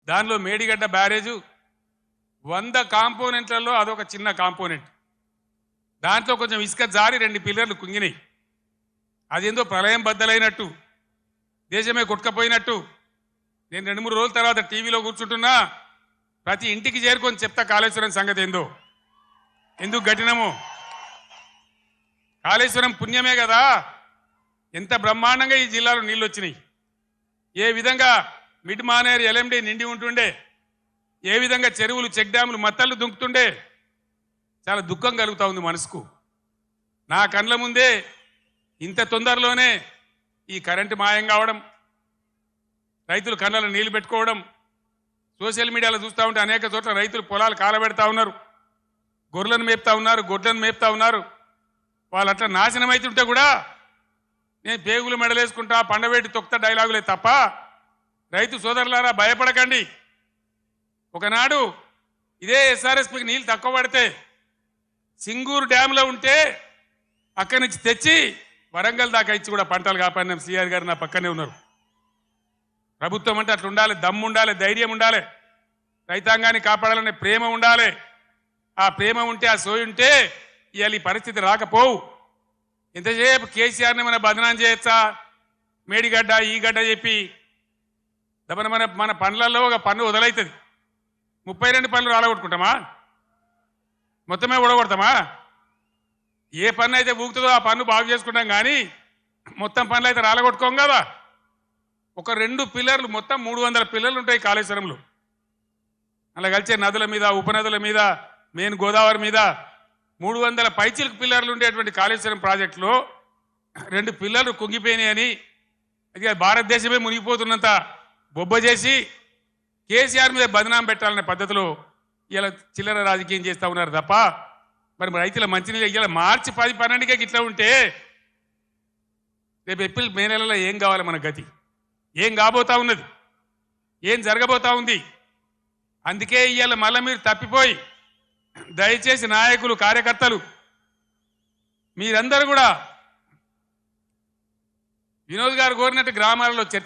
దానిలో మేడిగడ్డ బ్యారేజు 100 కాంపోనెంట్లలో అదొక చిన్న కాంపోనెంట్. దాంట్లో కొంచెం ఇసుక జారి 2 పిల్లర్లు కుంగినాయి. అదేందో ప్రళయం బద్దలైనట్టు, దేశమే కొట్టుకపోయినట్టు. నేను 2-3 రోజుల తర్వాత టీవీలో కూర్చుంటున్నా, ప్రతి ఇంటికి చేరుకొని చెప్తా కాళేశ్వరం సంగతి ఏందో, ఎందుకు గట్టినమో. కాళేశ్వరం పుణ్యమే కదా ఎంత బ్రహ్మాండంగా ఈ జిల్లాలో నీళ్ళు వచ్చినాయి. ఏ విధంగా మిడ్ మానేరు ఎల్ఎండి నిండి ఉంటుండే, ఏ విధంగా చెరువులు చెక్ డ్యాములు మత్తళ్ళు దుంకుతుండే. చాలా దుఃఖం కలుగుతా ఉంది మనసుకు. నా కండ్ల ముందే ఇంత తొందరలోనే ఈ కరెంటు మాయం కావడం, రైతులు కళ్ళలో నీళ్లు పెట్టుకోవడం, సోషల్ మీడియాలో చూస్తూ ఉంటే అనేక చోట్ల రైతులు పొలాలు కాలబెడతా ఉన్నారు, గొర్రెలను మేపుతా ఉన్నారు, గొడ్లను మేపుతా ఉన్నారు. వాళ్ళు అట్లా నాశనం అవుతుంటే కూడా నేను పేగులు మెడలేసుకుంటా, పండవేటి తొక్త డైలాగులే తప్ప, రైతు సోదరులారా భయపడకండి. ఒకనాడు ఇదే ఎస్ఆర్ఎస్పీకి నీళ్ళు తక్కువ పడితే సింగూరు డ్యాంలో ఉంటే అక్కడి నుంచి తెచ్చి వరంగల్ దాకా ఇచ్చి కూడా పంటలు కాపాడిన సిఆర్ గారు నా పక్కనే ఉన్నారు. ప్రభుత్వం అంటే అట్లా ఉండాలి, దమ్ము ఉండాలి, ధైర్యం ఉండాలి, రైతాంగాన్ని కాపాడాలనే ప్రేమ ఉండాలి. ఆ ప్రేమ ఉంటే, ఆ సోయి ఉంటే ఇవాళ ఈ పరిస్థితి రాకపోవు. ఎంతసేపు కేసీఆర్ని మన బదనాం చేయొచ్చా, మేడిగడ్డ ఈ గడ్డ చెప్పి. మన మన పనులలో ఒక పన్ను వదలవుతుంది, 32 పనులు రాలగొట్టుకుంటామా, మొత్తమే ఊడగొడతామా? ఏ పన్ను అయితే ఊగుతుందో ఆ పన్ను బాగు చేసుకుంటాం, కానీ మొత్తం పనులు అయితే రాలగొట్టుకోం కదా. ఒక 2 పిల్లర్లు, మొత్తం 300 పిల్లర్లు ఉంటాయి కాళేశ్వరంలో. అలా కలిసే నదుల మీద, ఉపనదుల మీద, మెయిన్ గోదావరి మీద 300 పైచిలకు పిల్లర్లు ఉండేటువంటి కాళేశ్వరం ప్రాజెక్టులో 2 పిల్లర్లు కుంగిపోయినాయని, అది భారతదేశమే మునిగిపోతున్నంత బొబ్బ చేసి కేసీఆర్ మీద బదనాం పెట్టాలనే పద్ధతిలో ఇలా చిల్లర రాజకీయం చేస్తూ ఉన్నారు తప్ప, మరి రైతుల మంచినీళ్ళు ఇలా మార్చి 10-12కే ఇట్లా ఉంటే రేపు ఏప్రిల్ మే నెలలో ఏం కావాలి మన గతి? ఏం కాబోతా ఉన్నది? ఏం జరగబోతా ఉంది? అందుకే ఇవాళ మళ్ళీ మీరు తప్పిపోయి, దయచేసి నాయకులు, కార్యకర్తలు మీరందరూ కూడా వినోద్ గారు కోరినట్టు గ్రామాలలో చర్చ